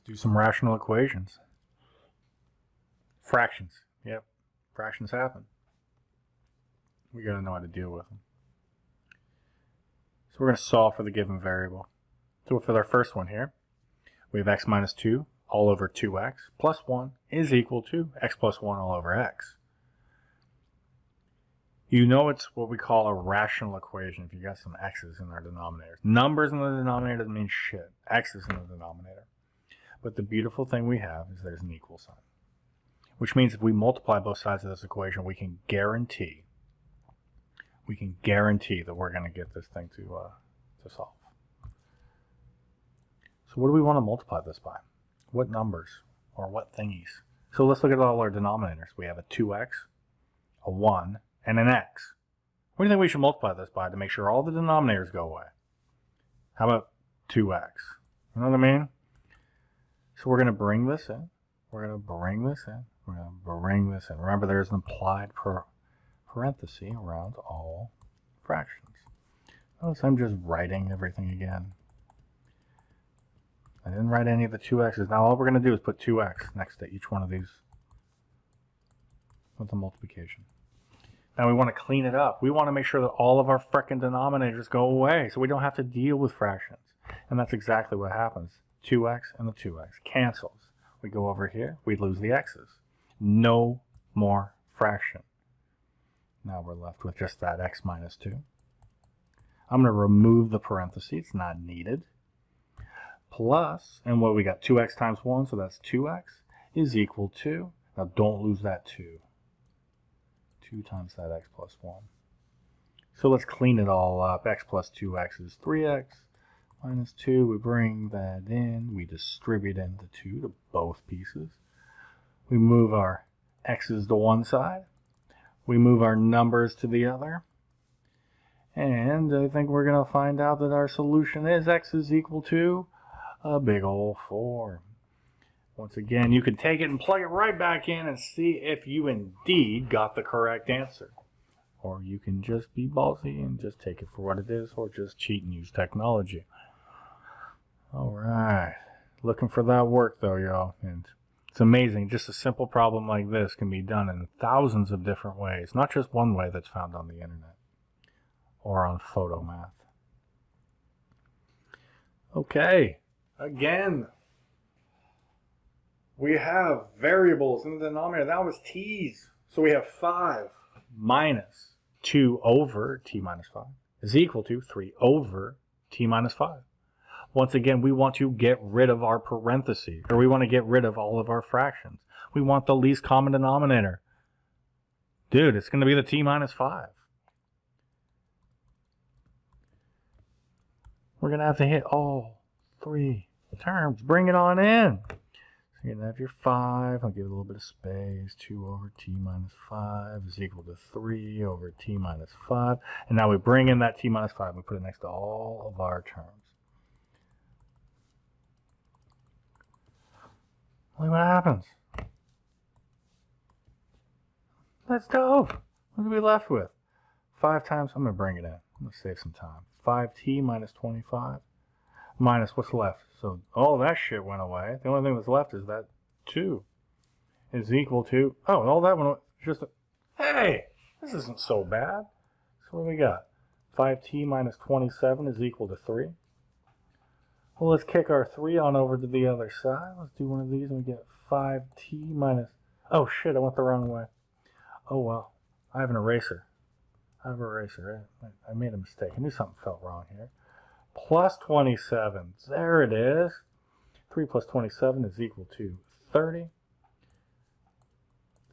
do some rational equations. Fractions. Yep. Fractions happen. We got to know how to deal with them. So we're going to solve for the given variable. So for our first one here, we have x minus 2 all over 2x plus 1 is equal to x plus 1 all over x. You know it's what we call a rational equation if you got some x's in our denominator. Numbers in the denominator doesn't mean shit. X's in the denominator. But the beautiful thing we have is there's an equal sign. Which means if we multiply both sides of this equation, we can guarantee that we're going to get this thing to solve. So what do we want to multiply this by? What numbers or what thingies? So let's look at all our denominators. We have a 2x, a 1, and an x. What do you think we should multiply this by to make sure all the denominators go away? How about 2x? You know what I mean? So we're going to bring this in. We're going to bring this in. We're going to bring this in. Remember, there's an implied parenthesis around all fractions. Notice I'm just writing everything again. I didn't write any of the 2x's. Now all we're going to do is put 2x next to each one of these with the multiplication. Now we want to clean it up. We want to make sure that all of our frickin' denominators go away so we don't have to deal with fractions. And that's exactly what happens. 2x and the 2x cancels. We go over here, we lose the x's. No more fraction. Now we're left with just that x minus 2. I'm going to remove the parentheses, it's not needed. Plus, and what we got, 2x times 1, so that's 2x, is equal to, now don't lose that 2. 2 times that x plus 1. So let's clean it all up. X plus 2x is 3x minus 2. We bring that in. We distribute in the 2 to both pieces. We move our x's to one side. We move our numbers to the other. And I think we're going to find out that our solution is x is equal to a big ol' 4. Once again, you can take it and plug it right back in and see if you indeed got the correct answer. Or you can just be ballsy and just take it for what it is, or just cheat and use technology. Alright, looking for that work though, y'all. And it's amazing, just a simple problem like this can be done in thousands of different ways, not just one way that's found on the internet or on Photomath. Okay, again, we have variables in the denominator. That was t's. So we have 5 minus 2 over t minus 5 is equal to 3 over t minus 5. Once again, we want to get rid of our parentheses, or we want to get rid of all of our fractions. We want the least common denominator. Dude, it's going to be the t minus 5. We're going to have to hit all 3 terms. Bring it on in. So you're going to have your 5. I'll give it a little bit of space. 2 over t minus 5 is equal to 3 over t minus 5. And now we bring in that t minus 5. We put it next to all of our terms. Look what happens. Let's go. What are we left with? 5 times, I'm going to bring it in. I'm going to save some time. 5t minus 25 minus what's left. So all that shit went away. The only thing that's left is that 2 is equal to, oh, all that went away. Just, hey, this isn't so bad. So what do we got? 5t minus 27 is equal to 3. Well, let's kick our 3 on over to the other side. Let's do one of these and we get 5t minus... Oh, shit, I went the wrong way. Oh, well. I have an eraser. I made a mistake. I knew something felt wrong here. Plus 27. There it is. 3 plus 27 is equal to 30.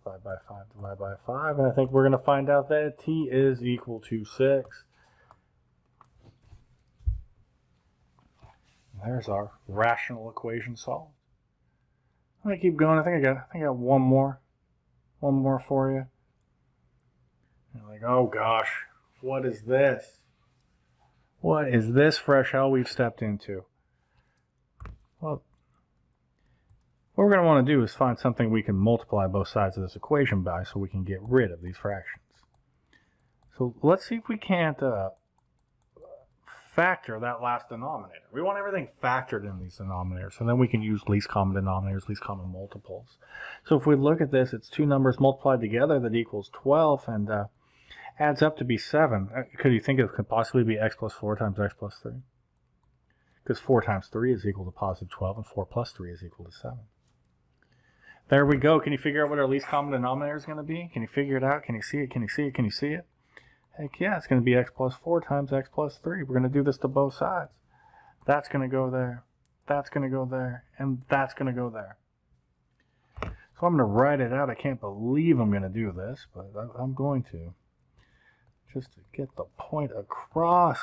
Divide by 5, divide by 5. And I think we're going to find out that t is equal to 6. There's our rational equation solved. I'm going to keep going. I think I got one more for you. You're like, oh gosh, what is this? What is this fresh hell we've stepped into? Well, what we're going to want to do is find something we can multiply both sides of this equation by so we can get rid of these fractions. So let's see if we can't factor that last denominator. We want everything factored in these denominators, and then we can use least common denominators, least common multiples. So if we look at this, it's two numbers multiplied together that equals 12, and adds up to be 7. Could you think it could possibly be x plus 4 times x plus 3? Because 4 times 3 is equal to positive 12, and 4 plus 3 is equal to 7. There we go. Can you figure out what our least common denominator is going to be? Can you figure it out? Can you see it? Can you see it? Can you see it? Heck yeah, it's going to be x plus 4 times x plus 3. We're going to do this to both sides. That's going to go there. That's going to go there. And that's going to go there. So I'm going to write it out. I can't believe I'm going to do this, but I'm going to. Just to get the point across.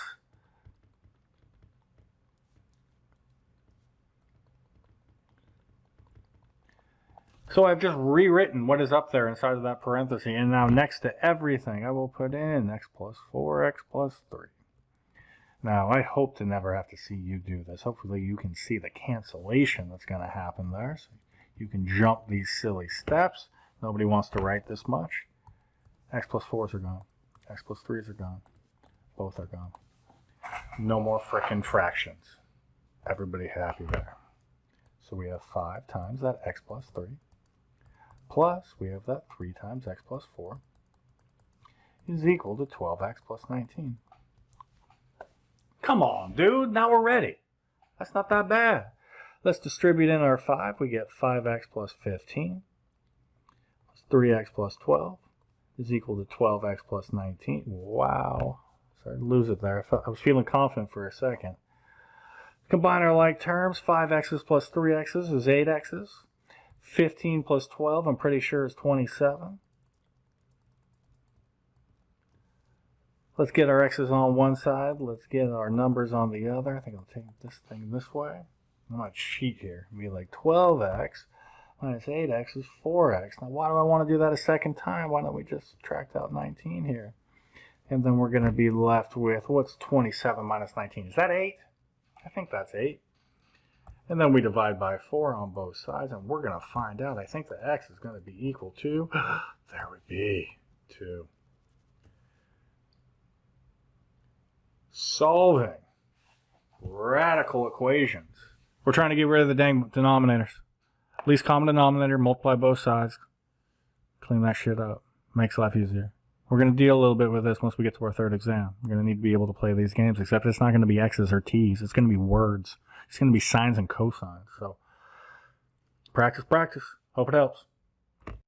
So I've just rewritten what is up there inside of that parenthesis, and now next to everything I will put in x plus 4, x plus 3. Now I hope to never have to see you do this. Hopefully you can see the cancellation that's going to happen there. So you can jump these silly steps. Nobody wants to write this much. X plus 4s are gone. X plus 3s are gone. Both are gone. No more frickin' fractions. Everybody happy there. So we have 5 times that x plus 3. Plus, we have that 3 times x plus 4 is equal to 12x plus 19. Come on, dude. Now we're ready. That's not that bad. Let's distribute in our 5. We get 5x plus 15 plus 3x plus 12 is equal to 12x plus 19. Wow. Sorry to lose it there. I was feeling confident for a second. Combine our like terms. 5x's plus 3x's is 8x's. 15 plus 12, I'm pretty sure, is 27. Let's get our x's on one side. Let's get our numbers on the other. I think I'll take this thing this way. I might cheat here. It'll be like 12x minus 8x is 4x. Now, why do I want to do that a second time? Why don't we just subtract out 19 here? And then we're going to be left with, what's 27 minus 19? Is that 8? I think that's 8. And then we divide by 4 on both sides, and we're going to find out. I think the x is going to be equal to, there would be 2. Solving radical equations. We're trying to get rid of the dang denominators. Least common denominator, multiply both sides. Clean that shit up. Makes life easier. We're going to deal a little bit with this once we get to our third exam. We're going to need to be able to play these games, except it's not going to be x's or t's. It's going to be words. It's going to be sines and cosines. So practice, practice. Hope it helps.